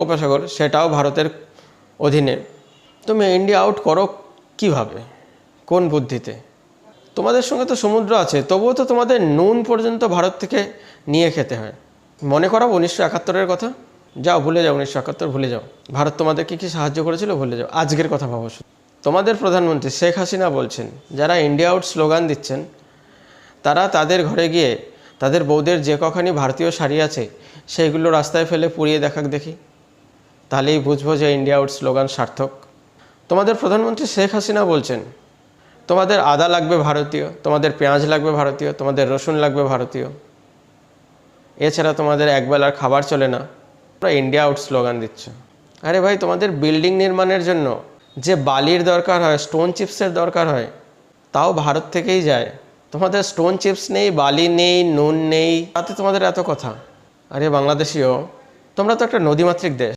উপসাগর সেটাও ভারতের অধীনে। তুমি ইন্ডিয়া আউট করো কিভাবে, কোন বুদ্ধিতে? তোমাদের সঙ্গে তো সমুদ্র আছে, তবুও তো তোমাদের নুন পর্যন্ত ভারত থেকে নিয়ে খেতে হয়। মনে করো 1971-এর কথা, যাও ভুলে যাও, 1971 ভুলে যাও। ভারত তোমাদেরকে কি সাহায্য করেছিল ভুলে যাও, আজকের কথা ভাবো। তোমাদের প্রধানমন্ত্রী শেখ হাসিনা বলছেন, যারা ইন্ডিয়া আউট স্লোগান দিচ্ছেন তারা তাদের ঘরে গিয়ে তাদের বউদের যে কখানি ভারতীয় শাড়ি আছে সেইগুলো রাস্তায় ফেলে পুড়িয়ে দেখাক দেখি, তাহলেই বুঝবো যে ইন্ডিয়া আউট স্লোগান সার্থক। তোমাদের প্রধানমন্ত্রী শেখ হাসিনা বলছেন, তোমাদের আদা লাগবে ভারতীয়, তোমাদের পেঁয়াজ লাগবে ভারতীয়, তোমাদের রসুন লাগবে ভারতীয়, এছাড়া তোমাদের একবেলার খাবার চলে না। তোমরা ইন্ডিয়া আউট স্লোগান দিচ্ছ। আরে ভাই, তোমাদের বিল্ডিং নির্মাণের জন্য যে বালির দরকার হয়, স্টোন চিপসের দরকার হয়, তাও ভারত থেকেই যায়। তোমাদের স্টোন চিপস নেই, বালি নেই, নুন নেই, তাতে তোমাদের এত কথা। আরে বাংলাদেশিও, তোমরা তো একটা নদীমাতৃক দেশ।